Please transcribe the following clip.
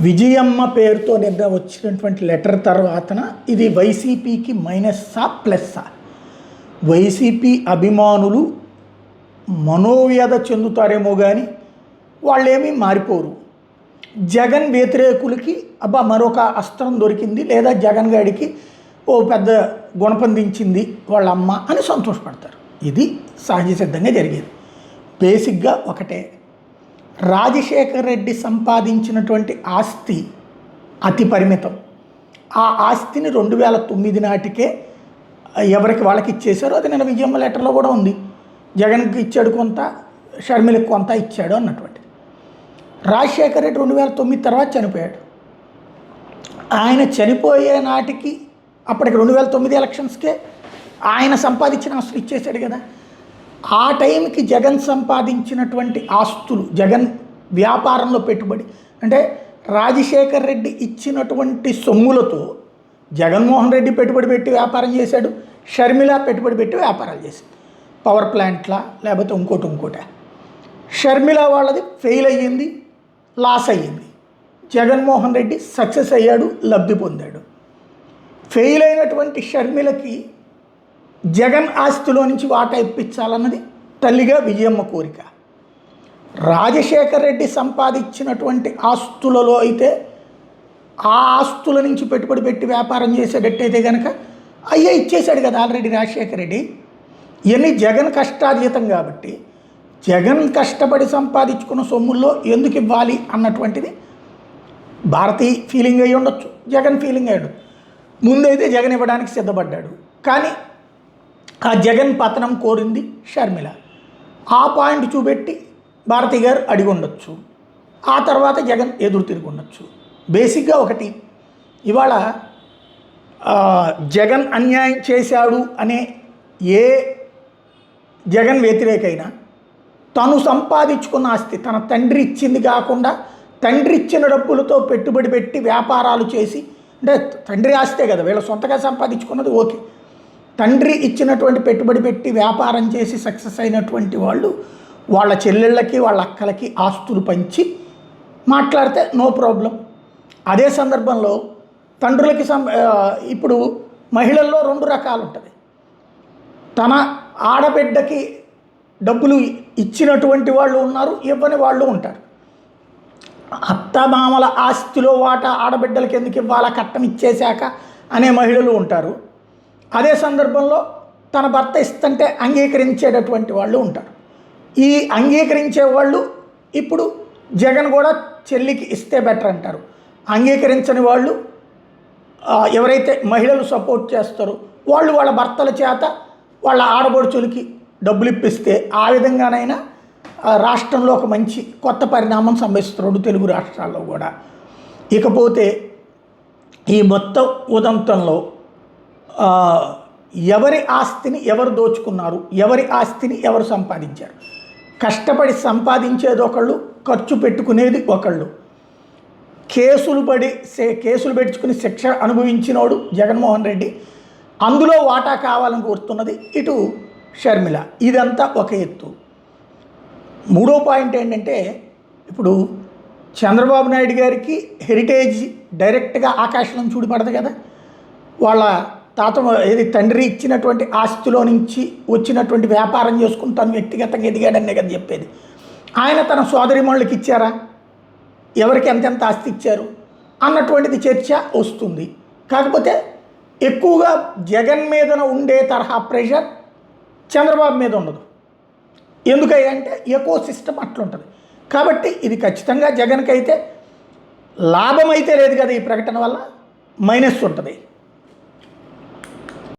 విజయమ్మ పేరుతో నిన్న వచ్చినటువంటి లెటర్ తర్వాతన ఇది వైసీపీకి మైనస్సా ప్లస్సా? వైసీపీ అభిమానులు మనోవ్యధ చెందుతారేమో కానీ వాళ్ళేమీ మారిపోరు. జగన్ వ్యతిరేకులకి అబ్బా మరొక అస్త్రం దొరికింది, లేదా జగన్ గాడికి ఓ పెద్ద గుణపందించింది వాళ్ళ అమ్మ అని సంతోషపడతారు. ఇది సహజ సిద్ధంగా జరిగేది. బేసిక్గా ఒకటే, రాజశేఖర్ రెడ్డి సంపాదించినటువంటి ఆస్తి అతి పరిమితం. ఆ ఆస్తిని 2009 నాటికే ఎవరికి వాళ్ళకి ఇచ్చేశారు. అది నేను విజయమ్మ లెటర్లో కూడా ఉంది. జగన్కి ఇచ్చాడు కొంత, షర్మిలకు కొంత ఇచ్చాడు అన్నటువంటిది. రాజశేఖర్ రెడ్డి 2009 తర్వాత చనిపోయాడు. ఆయన చనిపోయే నాటికి అప్పటికి 2009 ఎలక్షన్స్కే ఆయన సంపాదించిన ఆస్తులు ఇచ్చేశాడు కదా. ఆ టైంకి జగన్ సంపాదించినటువంటి ఆస్తులు, జగన్ వ్యాపారంలో పెట్టుబడి అంటే రాజశేఖర్ రెడ్డి ఇచ్చినటువంటి సొమ్ములతో జగన్మోహన్ రెడ్డి పెట్టుబడి పెట్టి వ్యాపారం చేశాడు, షర్మిల పెట్టుబడి పెట్టి వ్యాపారాలు చేశాడు. పవర్ ప్లాంట్లా లేకపోతే ఇంకోటి. షర్మిల వాళ్ళది ఫెయిల్ అయ్యింది, లాస్ అయ్యింది. జగన్మోహన్ రెడ్డి సక్సెస్ అయ్యాడు, లబ్ధి పొందాడు. ఫెయిల్ అయినటువంటి షర్మిలకి జగన్ ఆస్తిలో నుంచి వాటా ఇప్పించాలన్నది తల్లిగా విజయమ్మ కోరిక. రాజశేఖర్ రెడ్డి సంపాదించినటువంటి ఆస్తులలో అయితే ఆ ఆస్తుల నుంచి పెట్టుబడి పెట్టి వ్యాపారం చేసేటట్టయితే కనుక అయ్యే ఇచ్చేశాడు కదా ఆల్రెడీ రాజశేఖర్ రెడ్డి. ఇవన్నీ జగన్ కష్టార్జితం కాబట్టి జగన్ కష్టపడి సంపాదించుకున్న సొమ్ముల్లో ఎందుకు ఇవ్వాలి అన్నటువంటిది భారతీ ఫీలింగ్ అయ్యి ఉండొచ్చు, జగన్ ఫీలింగ్ అయ్యాడు. ముందైతే జగన్ ఇవ్వడానికి సిద్ధపడ్డాడు, కానీ ఆ జగన్ పతనం కోరింది షర్మిల. ఆ పాయింట్ చూపెట్టి భారతి గారు అడిగి ఉండొచ్చు, ఆ తర్వాత జగన్ ఎదురు తిరిగి ఉండొచ్చు. బేసిక్గా ఒకటి, ఇవాళ జగన్ అన్యాయం చేశాడు అనే ఏ జగన్ వ్యతిరేకైనా తను సంపాదించుకున్న ఆస్తి, తన తండ్రి ఇచ్చింది కాకుండా తండ్రి ఇచ్చిన డబ్బులతో పెట్టుబడి పెట్టి వ్యాపారాలు చేసి, అంటే తండ్రి ఆస్తే కదా వీళ్ళ సొంతగా సంపాదించుకున్నది ఓకే, తండ్రి ఇచ్చినటువంటి పెట్టుబడి పెట్టి వ్యాపారం చేసి సక్సెస్ అయినటువంటి వాళ్ళు వాళ్ళ చెల్లెళ్ళకి వాళ్ళ అక్కలకి ఆస్తులు పంచి మాట్లాడితే నో ప్రాబ్లం. అదే సందర్భంలో తండ్రులకి ఇప్పుడు మహిళల్లో 2 రకాలు ఉంటుంది. తన ఆడబిడ్డకి డబ్బులు ఇచ్చినటువంటి వాళ్ళు ఉన్నారు, ఇవ్వని వాళ్ళు ఉంటారు. అత్తమామల ఆస్తిలో వాటా ఆడబిడ్డలకి ఎందుకు ఇవ్వాలా కట్టం ఇచ్చేశాక అనే మహిళలు ఉంటారు. అదే సందర్భంలో తన భర్త ఇస్తుంటే అంగీకరించేటటువంటి వాళ్ళు ఉంటారు. ఈ అంగీకరించే వాళ్ళు ఇప్పుడు జగన్ కూడా చెల్లికి ఇస్తే బెటర్ అంటారు. అంగీకరించని వాళ్ళు ఎవరైతే మహిళలు సపోర్ట్ చేస్తారో వాళ్ళు వాళ్ళ భర్తల చేత వాళ్ళ ఆడబడుచులకి డబ్బులు ఇప్పిస్తే ఆ విధంగానైనా రాష్ట్రంలో ఒక మంచి కొత్త పరిణామం సంభవిస్తుంది, తెలుగు రాష్ట్రాల్లో కూడా. ఇకపోతే ఈ మొత్తం ఉదంతంలో ఎవరి ఆస్తిని ఎవరు దోచుకున్నారు, ఎవరి ఆస్తిని ఎవరు సంపాదించారు? కష్టపడి సంపాదించేది ఒకళ్ళు, ఖర్చు పెట్టుకునేది ఒకళ్ళు. కేసులు పెట్టుకుని శిక్ష అనుభవించినోడు జగన్మోహన్ రెడ్డి, అందులో వాటా కావాలని కోరుతున్నది ఇటు షర్మిల. ఇదంతా ఒక ఎత్తు. మూడో పాయింట్ ఏంటంటే, ఇప్పుడు చంద్రబాబు నాయుడు గారికి హెరిటేజ్ డైరెక్ట్గా ఆకాశం నుంచి చూడిపడదు కదా. వాళ్ళ తండ్రి ఇచ్చినటువంటి ఆస్తిలో నుంచి వచ్చినటువంటి వ్యాపారం చేసుకుని తను వ్యక్తిగతంగా ఎదిగాడనే కదా చెప్పేది. ఆయన తన సోదరిమణులకి ఇచ్చారా, ఎవరికి ఎంతెంత ఆస్తి ఇచ్చారు అన్నటువంటిది చర్చ వస్తుంది. కాకపోతే ఎక్కువగా జగన్ మీదన ఉండే తరహా ప్రెషర్ చంద్రబాబు మీద ఉండదు. ఎందుకంటే ఎకో సిస్టమ్ అట్లుంటుంది. కాబట్టి ఇది ఖచ్చితంగా జగన్కి అయితే లాభం అయితే లేదు కదా, ఈ ప్రకటన వల్ల మైనస్ ఉంటుంది.